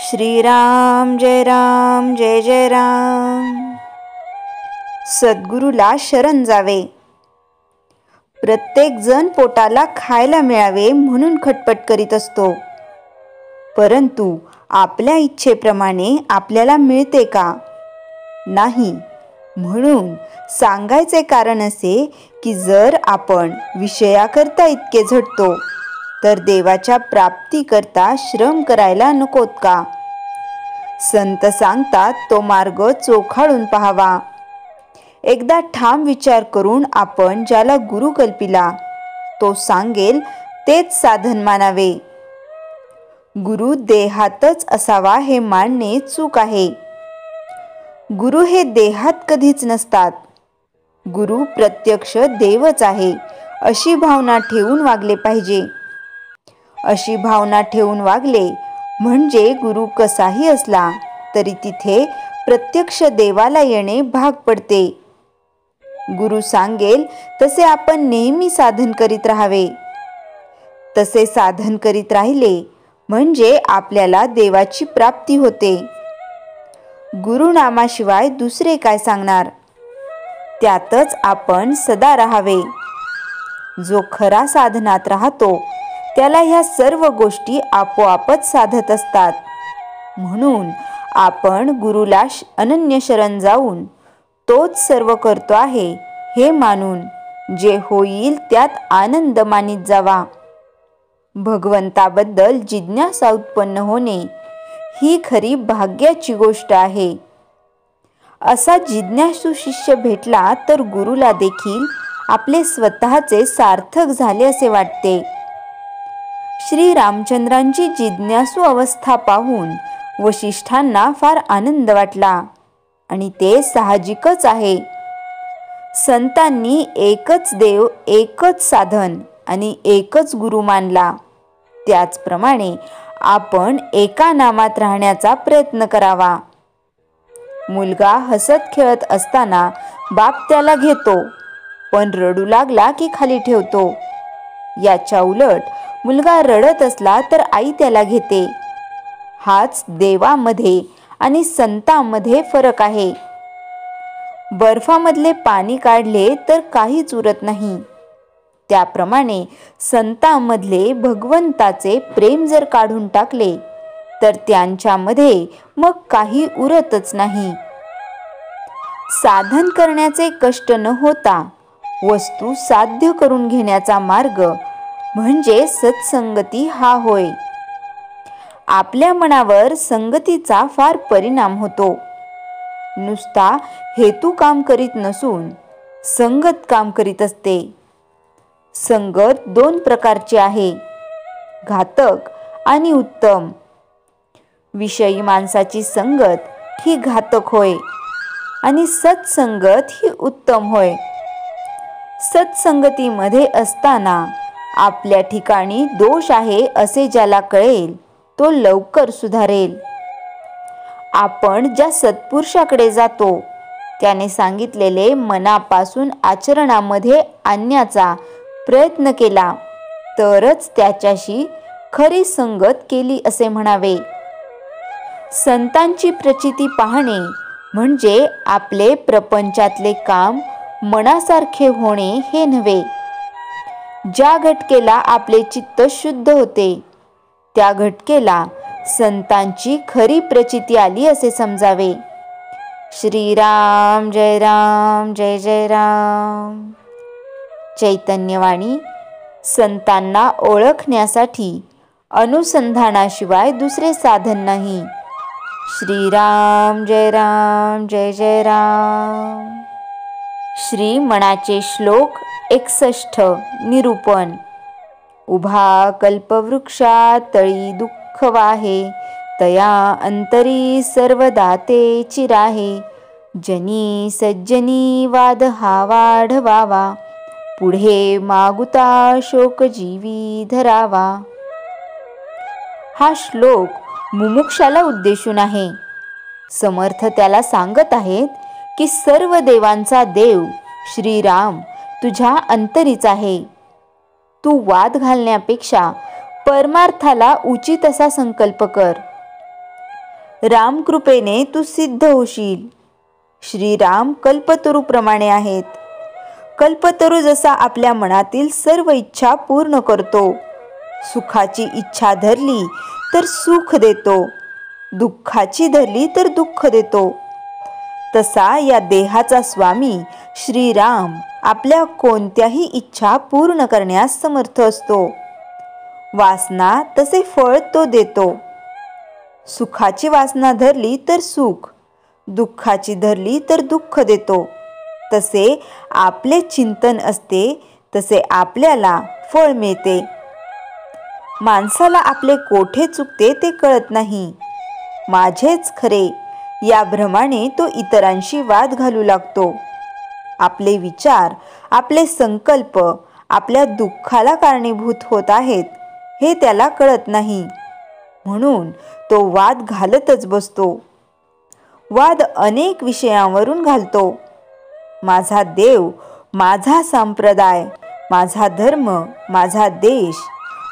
श्रीराम जय जय राम। सद्गुरूला शरण जावे। प्रत्येक जण पोटाला खायला मिळावे म्हणून खटपट करीत असतो, परंतु आपल्या इच्छेप्रमाणे आपल्याला मिळते का? नाही। म्हणून सांगायचे कारण असे की जर आपण विषयाकरता इतके झटतो तर देवाच्या प्राप्तीकरता श्रम करायला नकोत का? संत सांगतात तो मार्ग चोखाळून पाहावा। एकदा ठाम विचार करून आपण ज्याला गुरु कल्पिला तो सांगेल तेच साधन मानावे। गुरु देहातच असावा हे मानणे चूक आहे। गुरु हे देहात कधीच नसतात। गुरु प्रत्यक्ष देवच आहे अशी भावना ठेवून वागले पाहिजे। अशी भावना ठेवून वागले म्हणजे गुरु कसाही असला तरी तिथे प्रत्यक्ष देवाला येणे भाग पडते। गुरु सांगेल तसे आपण नेहमी साधन करीत राहावे। तसे साधन करीत राहिले म्हणजे आपल्याला देवाची प्राप्ती होते। गुरु नामाशिवाय दुसरे काय सांगणार? त्यातच आपण सदा राहावे। जो खरा साधनात राहतो त्याला ह्या सर्व गोष्टी आपोआपच साधत असतात। म्हणून आपण गुरुला अनन्य शरण जाऊन तोच सर्व करतो आहे हे मानून जे होईल त्यात आनंद मानित जावा। भगवंताबद्दल जिज्ञासा उत्पन्न होणे ही खरी भाग्याची गोष्ट आहे। असा जिज्ञासू शिष्य भेटला तर गुरुला देखील आपले स्वतःचे सार्थक झाले असे वाटते। श्री रामचंद्रांची जिज्ञासू अवस्था पाहून वशिष्ठांना फार आनंद वाटला आणि ते साहजिकच आहे। संतांनी एकच देव, एकच साधन आणि एकच गुरु मानला, त्याचप्रमाणे आपण एका नामात राहण्याचा प्रयत्न करावा। मुलगा हसत खेळत असताना बाप त्याला घेतो, पण रडू लागला की खाली ठेवतो। याच्या उलट मुलगा रडत असला तर आई त्याला घेते। हाच देवामध्ये आणि संतांमध्ये फरक आहे। बर्फामधले पाणी काढले तर काहीच उरत नाही, त्याप्रमाणे संतांमधले भगवंताचे प्रेम जर काढून टाकले तर त्यांच्यामध्ये मग काही उरतच नाही। साधन करण्याचे कष्ट न होता वस्तू साध्य करून घेण्याचा मार्ग म्हणजे सत्संगती हा होय। आपल्या मनावर संगतीचा फार परिणाम होतो। नुसता हेतू काम करीत नसून संगत काम करीत असते। संगत दोन प्रकारची आहे, घातक आणि उत्तम। विषयी माणसाची संगत ही घातक होय आणि सत्संगत ही उत्तम होय। सत्संगतीमध्ये असताना आपल्या ठिकाणी दोष आहे असे ज्याला कळेल तो लवकर सुधारेल। आपण ज्या सत्पुरुषाकडे जातो त्याने सांगितलेले मनापासून आचरणामध्ये आणण्याचा प्रयत्न केला तरच त्याच्याशी खरी संगत केली असे म्हणावे। संतांची प्रचिती पाहणे म्हणजे आपले प्रपंचातले काम मनासारखे होणे हे नव्हे। ज्या घटकेला आपले चित्त शुद्ध होते त्या घटकेला संतांची खरी प्रचिती आली असे समजावे। श्रीराम जय जय राम। चैतन्यवाणी संतांना ओळखण्यासाठी अनुसंधानाशिवाय दुसरे साधन नाही। श्रीराम जय जय राम। श्री मनाचे श्लोक 61 निरूपण। उभा कल्पवृक्षा तळी दुःख वाहे, तया अंतरी सर्वदाते चिराहे। जनी सज्जनी वाद हा वाढवावा, पुढे मागुता शोक जीवी धरावा। हा श्लोक मुमुक्षाला उद्देशून आहे। समर्थ त्याला सांगत आहेत की सर्व देवांचा देव श्रीराम तुझ्या अंतरीच आहे। तू वाद घालण्यापेक्षा परमार्थाला उचित असा संकल्प कर। रामकृपेने तू सिद्ध होशील. श्रीराम कल्पतरूप्रमाणे आहेत. कल्पतरू जसा आपल्या मनातील सर्व इच्छा पूर्ण करतो, सुखाची इच्छा धरली तर सुख देतो, दुःखाची धरली तर दुःख देतो, तसा या देहाचा स्वामी श्रीराम आपल्या कोणत्याही इच्छा पूर्ण करण्यास समर्थ असतो. वासना तसे फळ तो देतो. सुखाची वासना धरली तर सुख, दुःखाची धरली तर दुःख देतो. तसे आपले चिंतन असते तसे आपल्याला फळ मिळते. माणसाला आपले कोठे चुकते ते कळत नाही. माझेच खरे या भ्रमाने तो इतरांशी वाद घालू लागतो. आपले विचार, आपले संकल्प आपल्या दुःखाला कारणीभूत होत आहेत हे त्याला कळत नाही. म्हणून तो वाद घालतच बसतो. वाद अनेक विषयांवरून घालतो. माझा देव, माझा संप्रदाय, माझा धर्म, माझा देश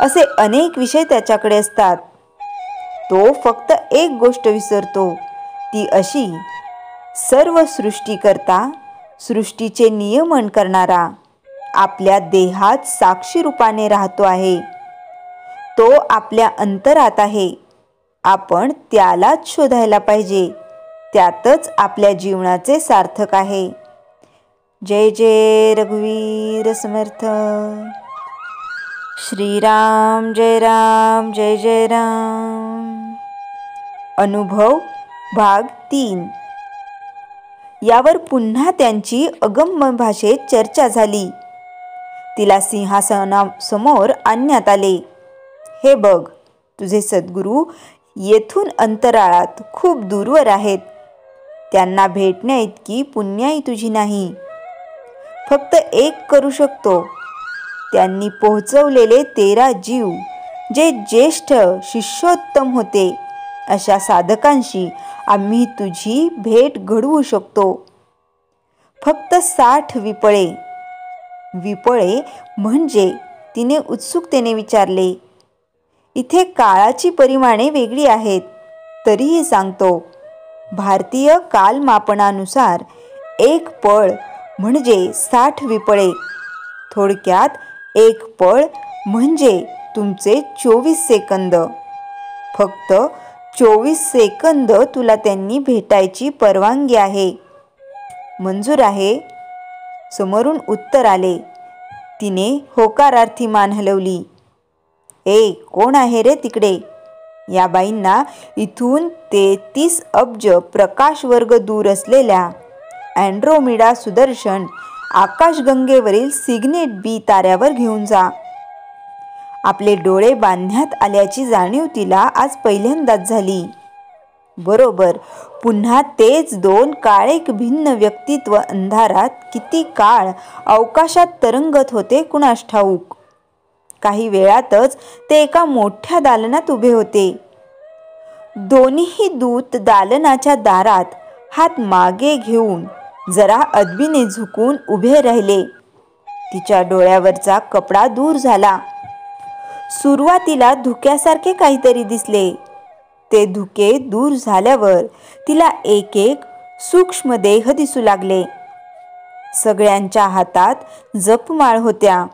असे अनेक विषय त्याच्याकडे असतात. तो फक्त एक गोष्ट विसरतो, ती अशी, सर्व सृष्टीकर्ता, सृष्टीचे नियमन करणारा आपल्या देहात साक्षी रूपाने राहतो आहे. तो आपल्या अंतरात आहे. आपण त्यालाच शोधायला पाहिजे. त्यातच आपल्या जीवनाचे सार्थक आहे. जय जय रघुवीर समर्थ. श्रीराम जय राम जय जय राम. अनुभव भाग 3. यावर पुन्हा त्यांची अगम्य भाषेत चर्चा झाली. तिला सिंहासनासमोर आणण्यात आले. हे बघ, तुझे सद्गुरू येथून अंतराळात खूप दूरवर आहेत. त्यांना भेटण्या इतकी पुण्याई तुझी नाही. फक्त एक करू शकतो. त्यांनी पोहोचवलेले 13 जीव जे ज्येष्ठ शिष्योत्तम होते, अशा साधकांशी आम्ही तुझी भेट घडवू शकतो. फक्त 60 विपळे. विपळे म्हणजे? तिने उत्सुकतेने विचारले. इथे काळाची परिमाणे वेगळी आहेत, तरीही सांगतो. भारतीय कालमापनानुसार 1 पळ म्हणजे 60 विपळे. थोडक्यात 1 पळ म्हणजे तुमचे 24 सेकंद. फक्त 24 सेकंद तुला त्यांनी भेटायची परवानगी आहे. मंजूर आहे? समोरून उत्तर आले. तिने होकारार्थी मान हलवली. ए, कोण आहे रे तिकडे? या बाईंना इथून 33 अब्ज प्रकाशवर्ग दूर असलेल्या अँड्रोमेडा सुदर्शन आकाशगंगेवरील सिग्नेट बी ताऱ्यावर घेऊन जा. आपले डोळे बांधण्यात आल्याची जाणीव तिला आज पहिल्यांदाच झाली. बरोबर, पुन्हा तेच 2 काळेक भिन्न व्यक्तित्व अंधारात किती काळ अवकाशात तरंगत होते कुणास ठाऊक. काही वेळातच ते एका मोठ्या दालनात उभे होते. दोन्हीही दूत दालनाच्या दारात हात मागे घेऊन जरा अदबीने झुकून उभे राहिले. तिच्या डोळ्यावरचा कपडा दूर झाला. सुरुवातीला धुक्यासारखे काहीतरी दिसले. ते धुके दूर झाल्यावर तिला एक एक सूक्ष्म देह दिसू लागले. सगळ्यांच्या हातात जपमाळ होत्या.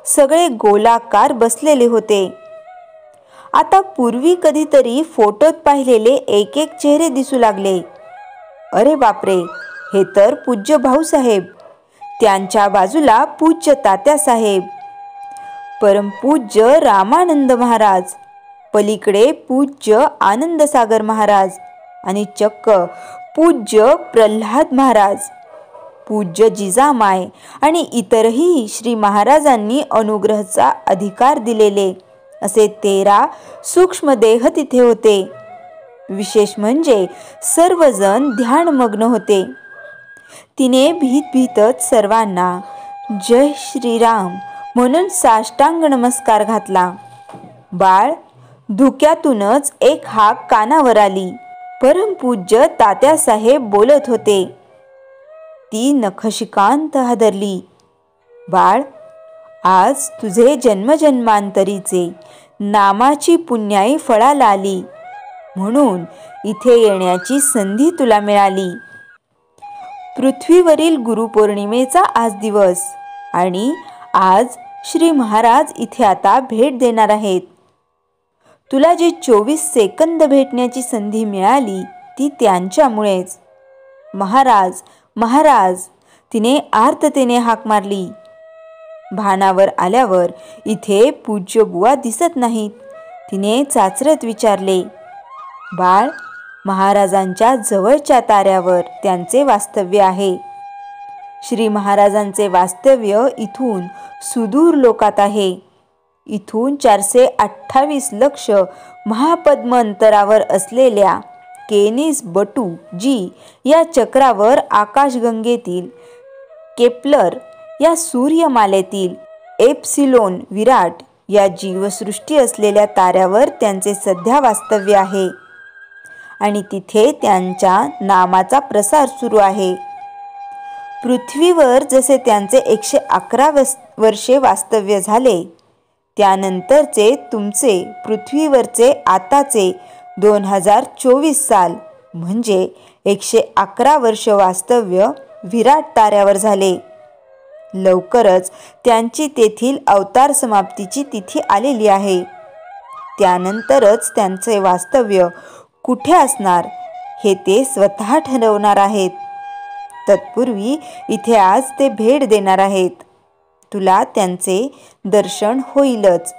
सगळे गोलाकार बसलेले होते. आता पूर्वी कधीतरी फोटोत पाहिलेले एक एक चेहरे दिसू लागले. अरे बापरे, हे तर पूज्य भाऊसाहेब. त्यांच्या बाजूला पूज्य तात्यासाहेब, परमपूज्य रामानंद महाराज, पलीकडे पूज्य आनंदसागर महाराज आणि चक्क पूज्य प्रल्हाद महाराज, पूज्य जिजामाय आणि इतरही श्री महाराजांनी अनुग्रहाचा अधिकार दिलेले असे 13 सूक्ष्म देह तिथे होते. विशेष म्हणजे सर्वजण ध्यानमग्न होते. तिने भीतच सर्वांना जय श्रीराम म्हणून साष्टांग नमस्कार घातला. बाळ, धुक्यातूनच एक हाक कानावर आली. परमपूज्य तात्यासाहेब बोलत होते. ती नखशिकांत हादरली. बाळ, आज तुझे जन्मजन्मांतरीचे नामाची पुण्याई फळाला आली. म्हणून इथे येण्याची संधी तुला मिळाली. पृथ्वीवरील गुरुपौर्णिमेचा आज दिवस आणि आज श्री महाराज इथे आता भेट देणार आहेत. तुला जी 24 सेकंद भेटण्याची संधी मिळाली ती त्यांच्यामुळेच. महाराज महाराज तिने आर्ततेने हाक मारली. भानावर आल्यावर इथे पूज्य बुवा दिसत नाहीत. तिने चाचरत विचारले, बाळ, महाराजांच्या जवळच्या ताऱ्यावर त्यांचे वास्तव्य आहे. श्री महाराजांचे वास्तव्य इथून सुदूर लोकात आहे. इथून 428 लक्ष महापद्म अंतरावर असलेल्या केनिस बटू जी या चक्रावर आकाशगंगेतील केप्लर या सूर्यमालेतील एप्सिलोन विराट या जीवसृष्टी असलेल्या ताऱ्यावर त्यांचे सध्या वास्तव्य आहे आणि तिथे त्यांच्या नामाचा प्रसार सुरू आहे. पृथ्वीवर जसे त्यांचे 111 वर्षे वास्तव्य झाले, त्यानंतरचे तुमचे पृथ्वीवरचे आताचे 2024 साल म्हणजे 111 वर्ष वास्तव्य विराट ताऱ्यावर झाले. लवकरच त्यांची तेथील अवतार समाप्तीची तिथी आलेली आहे. त्यानंतरच त्यांचे वास्तव्य कुठे असणार हे ते स्वतः ठरवणार आहेत. तत्पूर्वी इथे आज ते भेट देणार आहेत. तुला त्यांचे दर्शन होईलच.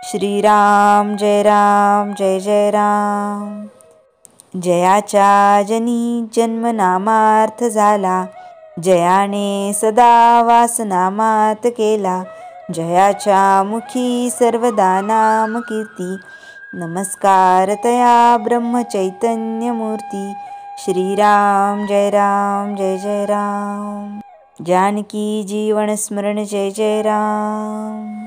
श्रीराम जय राम जय जय राम. जयाच्या जनी जन्मनामार्थ झाला, जयाने सदा वासनामात केला. जयाच्या मुखी सर्वदा नाम कीर्ती, नमस्कार तया ब्रह्मचैतन्य मूर्ती. श्रीराम जय राम जय जय राम. जानकी जीवन स्मरण जय जय राम.